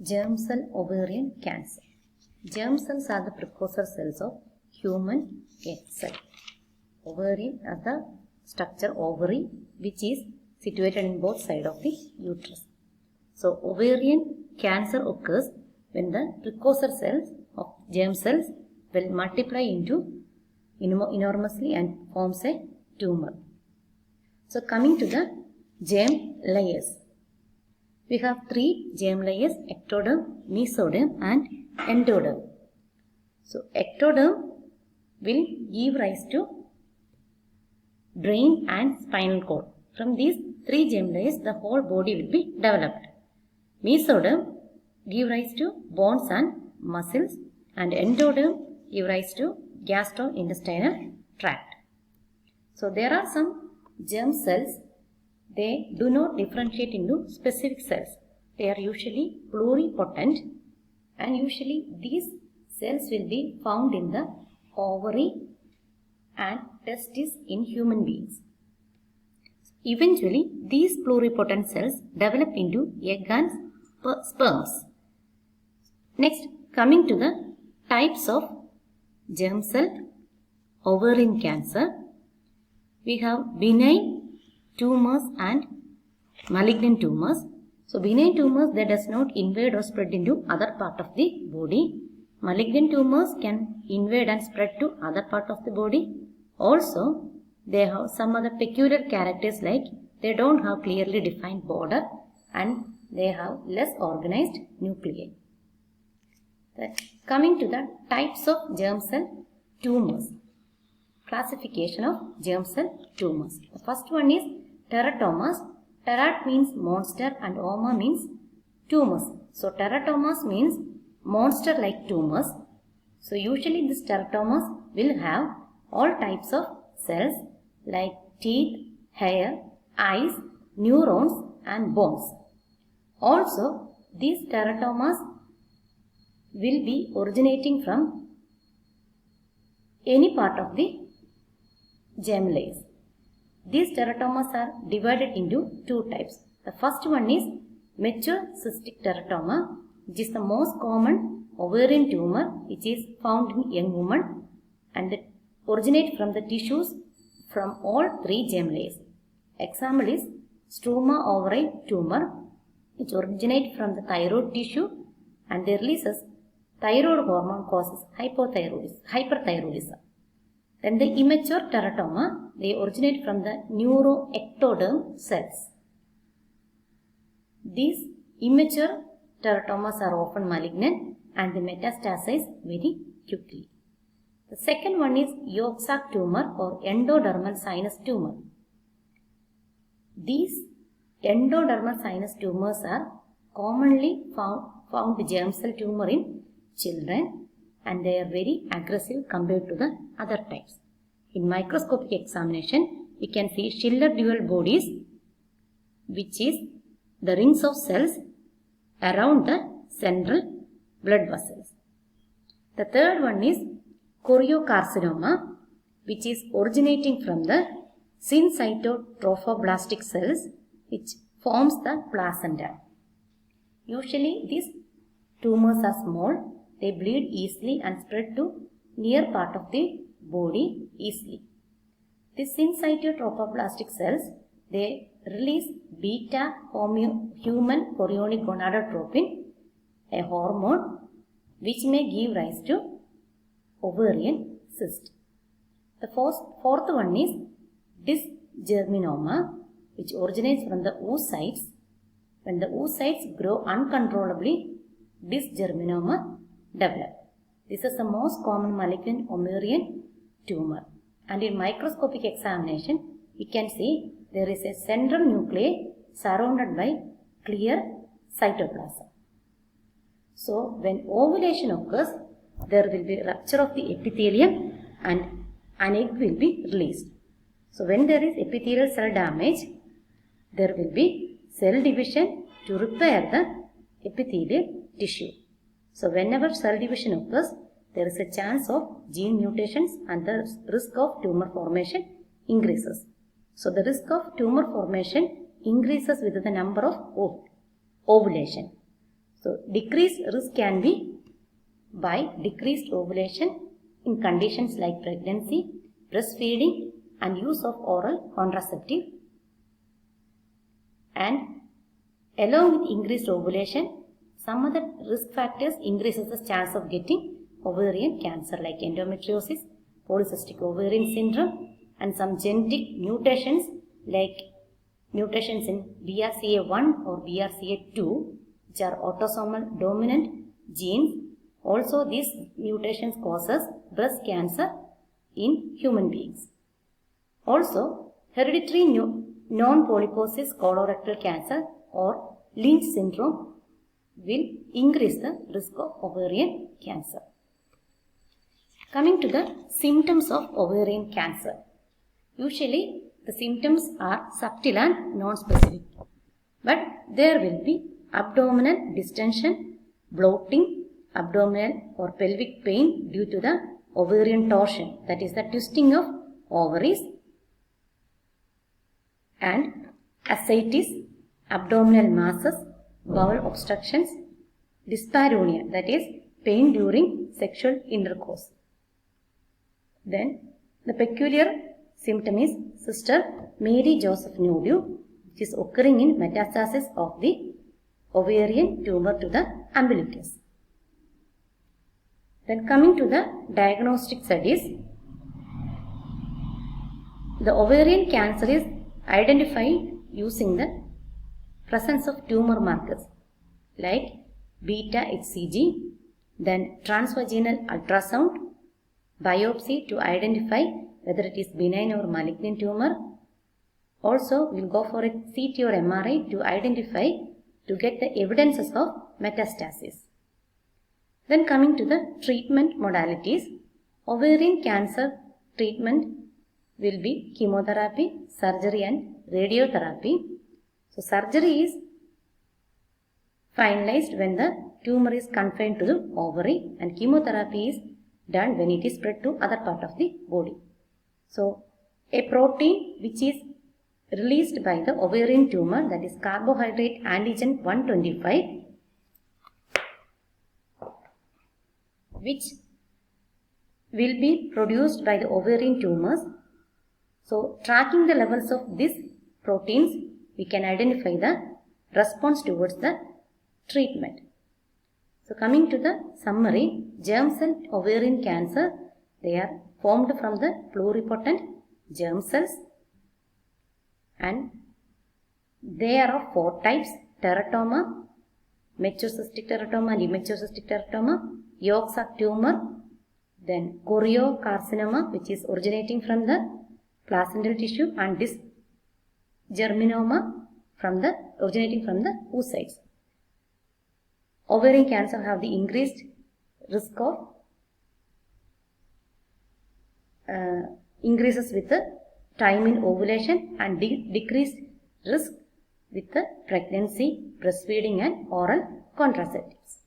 Germ cell ovarian cancer. Germ cells are the precursor cells of human egg cell. Ovarian are the structure ovary which is situated in both sides of the uterus. So ovarian cancer occurs when the precursor cells of germ cells will multiply into enormously and forms a tumor. So coming to the germ layers. We have three germ layers: ectoderm, mesoderm and endoderm. So ectoderm will give rise to brain and spinal cord. From these three germ layers, the whole body will be developed. Mesoderm give rise to bones and muscles, and endoderm give rise to gastrointestinal tract. So there are some germ cells. They do not differentiate into specific cells. They are usually pluripotent, and usually these cells will be found in the ovary and testis in human beings. Eventually, these pluripotent cells develop into egg and sperms. Next, coming to the types of germ cell ovarian cancer, we have benign tumors and malignant tumors. So benign tumors, they does not invade or spread into other part of the body. Malignant tumors can invade and spread to other part of the body. Also, they have some other peculiar characters, like they don't have clearly defined border and they have less organized nuclei. Coming to the types of germ cell tumors. Classification of germ cell tumors. The first one is teratomas. Terat means monster and oma means tumors. So teratomas means monster-like tumors. So usually these teratomas will have all types of cells like teeth, hair, eyes, neurons and bones. Also, these teratomas will be originating from any part of the germ layers. These teratomas are divided into two types. The first one is mature cystic teratoma, which is the most common ovarian tumor which is found in young women and it originates from the tissues from all three germ layers. Example is struma ovarian tumor, which originates from the thyroid tissue and they releases thyroid hormone causes hyperthyroidism. Then the immature teratoma, they originate from the neuroectoderm cells. These immature teratomas are often malignant and they metastasize very quickly. The second one is yolk sac tumor or endodermal sinus tumor. These endodermal sinus tumors are commonly found germ cell tumor in children and they are very aggressive compared to the other types. In microscopic examination, we can see Schiller dual bodies, which is the rings of cells around the central blood vessels. The third one is choriocarcinoma, which is originating from the syncytotrophoblastic cells, which forms the placenta. Usually, these tumors are small. They bleed easily and spread to near part of the body easily. These syncytotrophoblastic cells, they release beta human chorionic gonadotropin, a hormone which may give rise to ovarian cyst. The fourth one is dysgerminoma, which originates from the oocytes. When the oocytes grow uncontrollably, dysgerminoma develop. This is the most common malignant ovarian tumor. And in microscopic examination, we can see there is a central nuclei surrounded by clear cytoplasm. So, when ovulation occurs, there will be rupture of the epithelium and an egg will be released. So, when there is epithelial cell damage, there will be cell division to repair the epithelial tissue. So, whenever cell division occurs, there is a chance of gene mutations and the risk of tumor formation increases. So, the risk of tumor formation increases with the number of ovulation. So decreased risk can be by decreased ovulation in conditions like pregnancy, breastfeeding and use of oral contraceptive. And along with increased ovulation, some other risk factors increases the chance of getting ovarian cancer like endometriosis, polycystic ovarian syndrome and some genetic mutations like mutations in BRCA1 or BRCA2 which are autosomal dominant genes. Also these mutations causes breast cancer in human beings. Also hereditary non-polyposis colorectal cancer or Lynch syndrome will increase the risk of ovarian cancer. Coming to the symptoms of ovarian cancer. Usually the symptoms are subtle and non-specific, but there will be abdominal distension, bloating, abdominal or pelvic pain due to the ovarian torsion, that is the twisting of ovaries, and ascites, abdominal masses, bowel obstructions, dyspareunia, that is pain during sexual intercourse. Then the peculiar symptom is Sister Mary Joseph nodule, which is occurring in metastasis of the ovarian tumor to the umbilicus. Then coming to the diagnostic studies, the ovarian cancer is identified using the presence of tumor markers like beta HCG, then transvaginal ultrasound, biopsy to identify whether it is benign or malignant tumor. Also, we will go for a CT or MRI to identify, to get the evidences of metastasis. Then coming to the treatment modalities, ovarian cancer treatment will be chemotherapy, surgery and radiotherapy. So surgery is finalized when the tumor is confined to the ovary, and chemotherapy is done when it is spread to other part of the body. So a protein which is released by the ovarian tumor, that is carbohydrate antigen 125, which will be produced by the ovarian tumors. So tracking the levels of these proteins, we can identify the response towards the treatment. So coming to the summary, germ cell ovarian cancer, they are formed from the pluripotent germ cells, and they are of 4 types: teratoma, mature cystic teratoma and immature cystic teratoma, yolk sac tumor, then choriocarcinoma, which is originating from the placental tissue, and dysgerminoma originating from the oocytes. Ovarian cancer have the increased risk of increases with the time in ovulation and decreased risk with the pregnancy, breastfeeding and oral contraceptives.